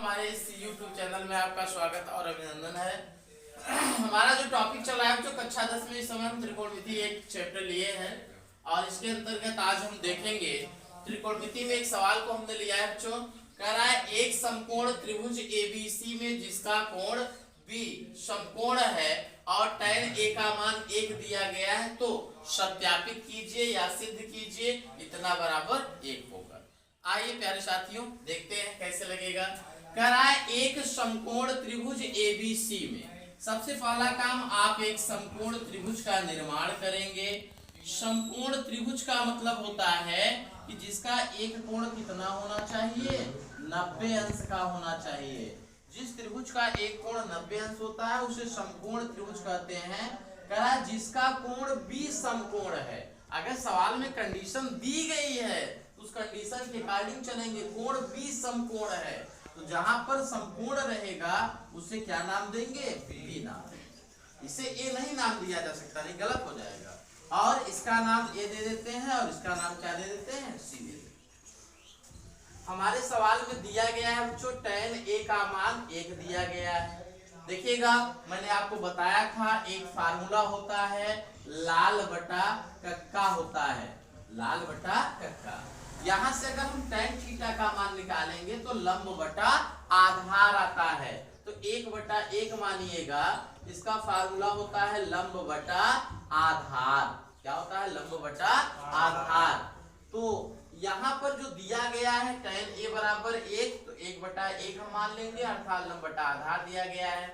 हमारे इस YouTube channel में आपका स्वागत और अभिनंदन है। हमारा जो टॉपिक चल रहा है जो कक्षा 10 में इस समय हम त्रिकोणमिति एक चैप्टर लिए हैं और इसके अंतर्गत आज हम देखेंगे त्रिकोणमिति में एक सवाल को हमने लिया है बच्चों। कह रहा है एक समकोण त्रिभुज ABC में जिसका कोण B समकोण है और tan A का मान 1 दिया गया है तो सत्यापित कीजिए या सिद्ध कीजिए इतना बराबर 1 होगा। आइए प्यारे साथियों देखते हैं कैसे लगेगा। कह रहा है एक समकोण त्रिभुज ABC में सबसे पहला काम आप एक समकोण त्रिभुज का निर्माण करेंगे। समकोण त्रिभुज का मतलब होता है कि जिसका एक कोण कितना होना चाहिए, 90 अंश का होना चाहिए। जिस त्रिभुज का एक कोण 90 अंश होता है उसे समकोण त्रिभुज कहते हैं। कह रहा है जिसका कोण B समकोण है। अगर सवाल में कंडीशन दी गई है उस कंडीशन के अकॉर्डिंग चलेंगे। कोण B समकोण है तो जहां पर समकोण रहेगा उसे क्या नाम देंगे, B नाम। इसे A नहीं नाम दिया जा सकता, नहीं गलत हो जाएगा। और इसका नाम A दे देते हैं और इसका नाम क्या दे देते हैं, C दे देते हैं। हमारे सवाल में दिया गया है बच्चों tan A का मान 1 दिया गया है। देखिएगा मैंने आपको बताया था एक फार्मूला होता है लाल बटा कक्का होता है, लाल बटा कक्का। यहाँ से अगर हम tan थीटा का मान निकालेंगे तो लंब बटा आधार आता है। तो 1/1 मानिएगा, इसका फार्मूला होता है लंब बटा आधार। क्या होता है, लंब बटा आधार। तो यहाँ पर जो दिया गया है tan A बराबर 1 तो 1/1 हम मान लेंगे अर्थात लंब बटा आधार दिया गया है।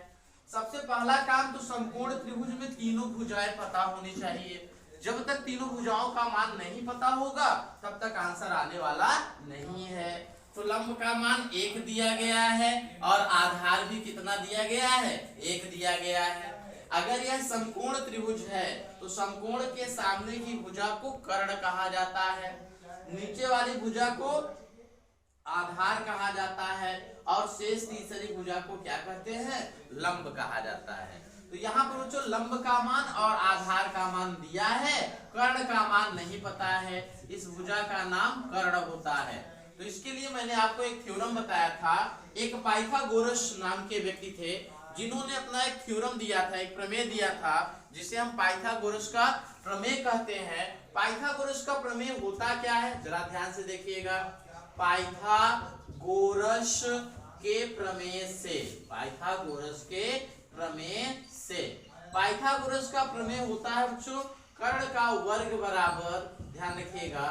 सबसे पहला काम तो समकोण त्रिभुज में तीनों भुजाएं पता होनी चाहिए। जब तक तीनों भुजाओं का मान नहीं पता होगा तब तक आंसर आने वाला नहीं है। तो लंब का मान 1 दिया गया है और आधार भी कितना दिया गया है, 1 दिया गया है। अगर यह समकोण त्रिभुज है तो समकोण के सामने की भुजा को कर्ण कहा जाता है, नीचे वाली भुजा को आधार कहा जाता है और शेष तीसरी भुजा को क्या कहते हैं, लंब कहा जाता है। तो यहाँ पर बच्चों लंब का मान और आधार का मान दिया है, कर्ण का मान नहीं पता है, इस भुजा का नाम कर्ण होता है। तो इसके लिए मैंने आपको एक थ्योरम बताया था। एक पाइथागोरस नाम के व्यक्ति थे जिन्होंने अपना एक थ्योरम दिया था, एक प्रमेय दिया था जिसे हम पाइथागोरस का प्रमेय कहते हैं। पाइथागोरस का प्रमेय होता क्या है, जरा ध्यान से देखिएगा। पाइथागोरस के प्रमेय से, पाइथागोरस के प्रमेय से, पाइथागोरस का प्रमेय होता है बच्चों कर्ण का वर्ग बराबर, ध्यान रखिएगा,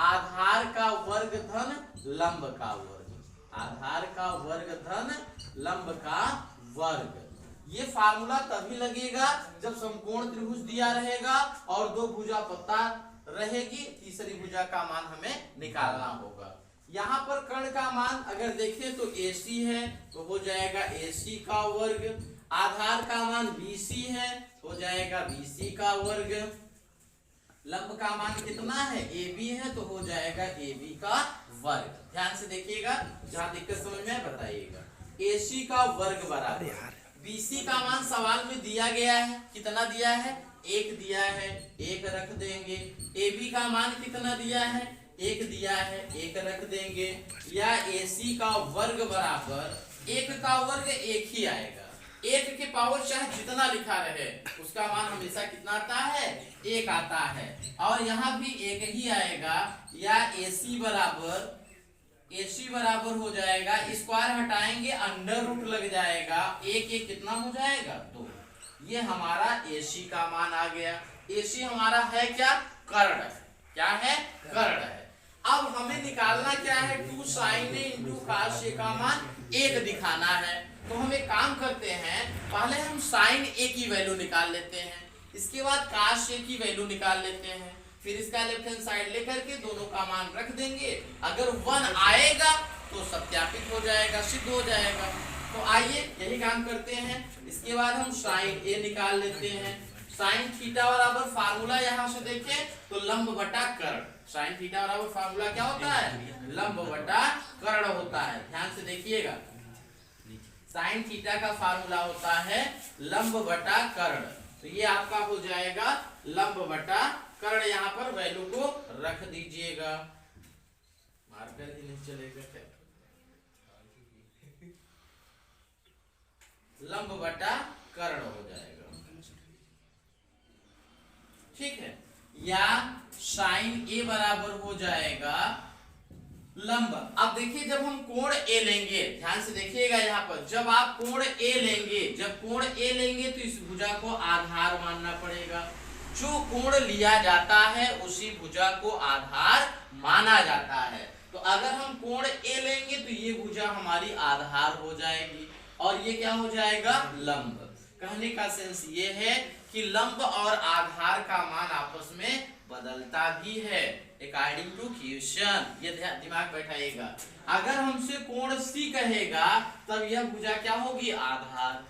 आधार का वर्ग धन लंब का वर्ग, आधार का वर्ग धन लंब का वर्ग। ये फार्मूला तभी लगेगा जब समकोण त्रिभुज दिया रहेगा और दो भुजा पता रहेगी, तीसरी भुजा का मान हमें निकालना होगा। यहाँ पर कर्ण का मान अगर देखें तो AC है तो हो जाएगा AC का वर्ग, आधार का मान BC है हो जाएगा BC का वर्ग, लंब का मान कितना है AB है तो हो जाएगा AB का वर्ग। ध्यान से देखिएगा, जहां दिक्कत समझ में बताइएगा। AC का वर्ग बराबर BC का मान सवाल में दिया गया है, कितना दिया है, 1 दिया है, 1 रख देंगे। AB का मान कितना दिया है, 1 दिया है, 1 रख देंगे। या AC का वर्ग बराबर 1 का वर्ग 1 ही आएगा, 1 के पावर चाहे जितना लिखा रहे उसका मान हमेशा कितना आता है, 1 आता है। और यहाँ भी 1 ही आएगा। या AC बराबर हो जाएगा, स्क्वायर हटाएंगे अंडर रूट लग जाएगा, 1 कितना हो जाएगा, 2। ये हमारा AC का मान आ गया। AC हमारा है क्या, कर्ण है। क्या है, कर्ण है। अब हमें निकालना क्या है, 2 sin A × cos A का मान 1 दिखाना है। तो हम एक काम करते हैं, पहले हम sin A की वैल्यू निकाल लेते हैं, इसके बाद cos A की वैल्यू निकाल लेते हैं, फिर इसका लेफ्ट हैंड साइड लेकर के दोनों का मान रख देंगे। अगर 1 आएगा तो सत्यापित हो जाएगा, सिद्ध हो जाएगा। तो आइए यही काम करते हैं। इसके बाद हम sin A निकाल लेते हैं। sin थीटा बराबर फार्मूला यहाँ से देखें तो लंब बटा कर्ण, sin थीटा बराबर फार्मूला क्या होता है, लंब बटा कर्ण होता है। ध्यान से देखिएगा, sin थीटा का फार्मूला होता है लंब बटा कर्ण। तो ये आपका हो जाएगा लंब बटा कर्ण। यहाँ पर वैल्यू को रख दीजिएगा, मार्कर ही नहीं चलेगा। लंब बटा कर्ण हो जाएगा, ठीक है। या साइन ए बराबर हो जाएगा लंब। अब देखिए जब हम कोण ए लेंगे, ध्यान से देखिएगा यहाँ पर, जब आप कोण ए लेंगे, जब कोण ए लेंगे तो इस भुजा को आधार मानना पड़ेगा। जो कोण लिया जाता है उसी भुजा को आधार माना जाता है। तो अगर हम कोण ए लेंगे तो ये भुजा हमारी आधार हो जाएगी और ये क्या हो जाएगा, लंब। कहने का सेंस ये है कि लंब और आधार का मान आपस में बदलता भी है अकॉर्डिंग टू क्वेश्चन। ये दिमाग बैठाइएगा। अगर हमसे कोण सी कहेगा तब यह भुजा क्या होगी, आधार।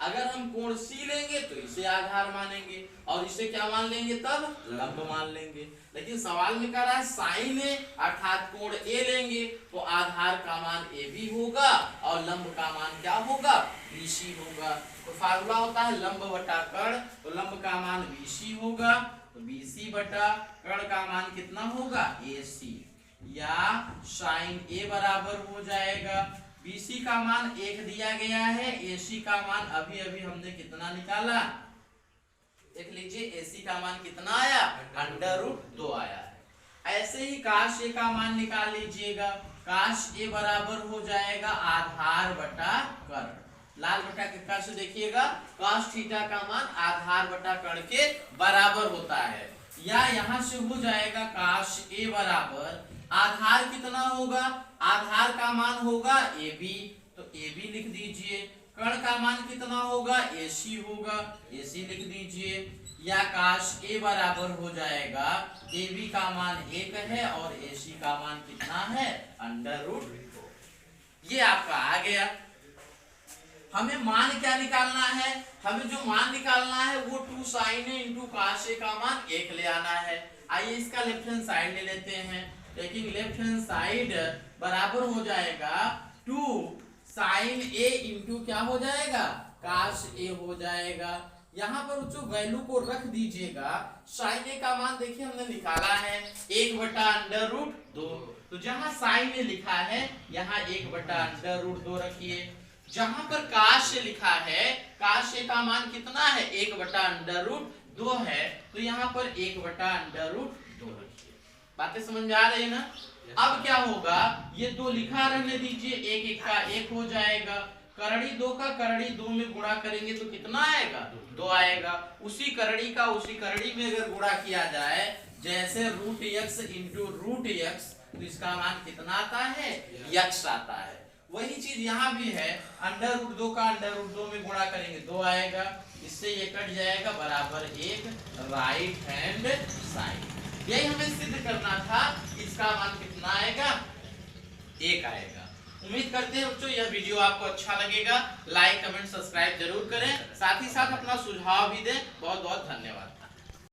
अगर हम कोण सी लेंगे तो इसे आधार मानेंगे और इसे क्या मान लेंगे, तब लंब मान लेंगे। लेकिन सवाल में कह रहा है साइन ए अर्थात कोण ए लेंगे तो आधार का मान ए बी होगा और लंब का मान क्या होगा, बी सी होगा। तो फार्मूला होता है लंब बटा कर्ण, तो लंब का मान बी सी होगा, तो बी सी बटा कर्ण का मान कितना होगा, ए सी। या साइन ए बराबर हो जाएगा, बीसी का मान 1 दिया गया है, एसी का मान अभी अभी हमने कितना निकाला, देख लीजिए एसी का मान कितना आया, √2 आया है। ऐसे ही काश ए का मान निकाल लीजिएगा, काश ए बराबर हो जाएगा आधार बटा कर्ण। लाल बटा के से देखिएगा, काश थीटा का मान आधार बटा कर्ण के बराबर होता है। या यहाँ से हो जाएगा काश ए बराबर आधार कितना होगा, आधार का मान होगा ए बी, तो ए बी लिख दीजिए। कर्ण का मान कितना होगा, ए सी होगा, ए सी लिख दीजिए। या काश ए बराबर हो जाएगा ए बी का मान 1 है और ए सी का मान कितना है, √2। ये आपका आ गया। हमें मान क्या निकालना है, हमें जो मान निकालना है वो 2 sin ए इंटू काश ए का मान 1 ले आना है। आइए इसका लेफ्ट हैंड साइड ले लेते हैं। लेकिन लेफ्ट हैंड साइड बराबर हो जाएगा 2 sin ए इंटू क्या हो जाएगा, काश ए हो जाएगा। यहाँ पर जो वैल्यू को रख दीजिएगा, sin ए का मान देखिए हमने निकाला है 1/√2, तो जहाँ sin ए लिखा है यहाँ 1/√2 रखिए। जहाँ पर काश ए लिखा है, काश ए का मान कितना है, 1/√2 है, तो यहाँ पर 1/√2 रखिए। बातें समझ में आ रही है ना। अब क्या होगा, ये 2 लिखा रहने दीजिए, 1 1 का 1 हो जाएगा, करड़ी 2 का करड़ी 2 में गुणा करेंगे तो कितना आएगा, 2 आएगा। उसी करड़ी का उसी करड़ी में अगर गुणा किया जाए, जैसे √x इंटू √x, तो इसका मान कितना आता है, x आता है। वही चीज यहाँ भी है, √2 का √2 में गुणा करेंगे 2 आएगा, इससे ये कट जाएगा बराबर 1 राइट हैंड साइड। यही हमें सिद्ध करना था, इसका मान कितना आएगा, 1 आएगा। उम्मीद करते हैं बच्चों यह वीडियो आपको अच्छा लगेगा। लाइक कमेंट सब्सक्राइब जरूर करें, साथ ही साथ अपना सुझाव भी दें। बहुत बहुत धन्यवाद।